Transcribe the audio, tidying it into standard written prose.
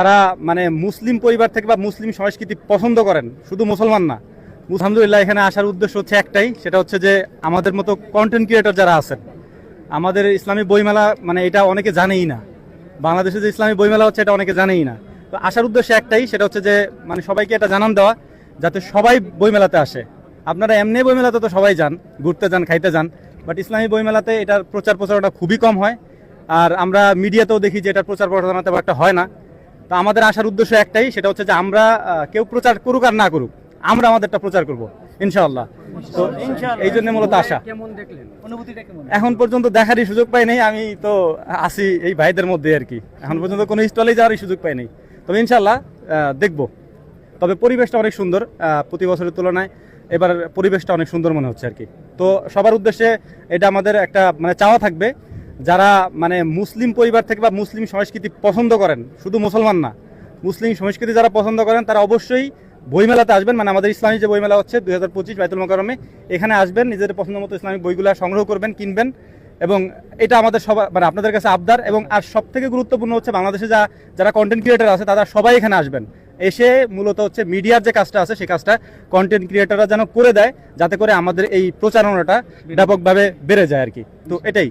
তারা মানে মুসলিম পরিবার থেকে বা মুসলিম সংস্কৃতি পছন্দ করেন, শুধু মুসলমান না। আলহামদুলিল্লাহ এখানে আসার উদ্দেশ্য হচ্ছে একটাই, সেটা হচ্ছে যে আমাদের মতো কন্টেন্ট ক্রিয়েটর যারা আছেন, আমাদের ইসলামী বইমেলা মানে এটা অনেকে জানেই না। বাংলাদেশে যে ইসলামী বইমেলা হচ্ছে এটা অনেকে জানেই না। তো আসার উদ্দেশ্য একটাই, সেটা হচ্ছে যে মানে সবাইকে এটা জানান দেওয়া, যাতে সবাই বইমেলাতে আসে। আপনারা এমনি বইমেলাতে তো সবাই যান, ঘুরতে যান, খাইতে যান, বাট ইসলামী বইমেলাতে এটার প্রচার প্রচারণা খুবই কম হয়। আর আমরা মিডিয়াতেও দেখি যে এটার প্রচার প্রচারণা তেমন একটা হয় না। তো আমাদের আসার উদ্দেশ্য একটাই, সেটা হচ্ছে যে আমরা কেউ প্রচার করুক আর না করুক, আমরা আমাদেরটা প্রচার করব ইনশাআল্লাহ। তো এই জন্য মূলত আশা। কেমন দেখলেন, অনুভূতিটা কেমন? এখন পর্যন্ত দেখারই সুযোগ পাই নাই, আমি তো আছি এই ভাইদের মধ্যে আর কি। এখন পর্যন্ত কোনো স্টলে যাওয়ারই সুযোগ পাই নাই, তবে ইনশাআল্লাহ দেখব। তবে পরিবেশটা অনেক সুন্দর, প্রতি বছরের তুলনায় এবার পরিবেশটা অনেক সুন্দর মনে হচ্ছে আর কি। তো সবার উদ্দেশ্যে এটা আমাদের একটা মানে চাওয়া থাকবে, যারা মানে মুসলিম পরিবার থেকে বা মুসলিম সংস্কৃতি পছন্দ করেন, শুধু মুসলমান না, মুসলিম সংস্কৃতি যারা পছন্দ করেন তারা অবশ্যই বইমেলাতে আসবেন। মানে আমাদের ইসলামী যে বইমেলা হচ্ছে 2025 বাইতুল মোকাররমে, এখানে আসবেন, নিজেদের পছন্দ মতো ইসলামিক বইগুলো সংগ্রহ করবেন, কিনবেন। এবং এটা আমাদের সবার মানে আপনাদের কাছে আবদার। এবং আর সব থেকে গুরুত্বপূর্ণ হচ্ছে বাংলাদেশে যারা কন্টেন্ট ক্রিয়েটর আছে তারা সবাই এখানে আসবেন। এসে মূলত হচ্ছে মিডিয়ার যে কাজটা আছে সেই কাজটা কন্টেন্ট ক্রিয়েটররা যেন করে দেয়, যাতে করে আমাদের এই প্রচারণাটা ব্যাপকভাবে বেড়ে যায় আর কি। তো এটাই।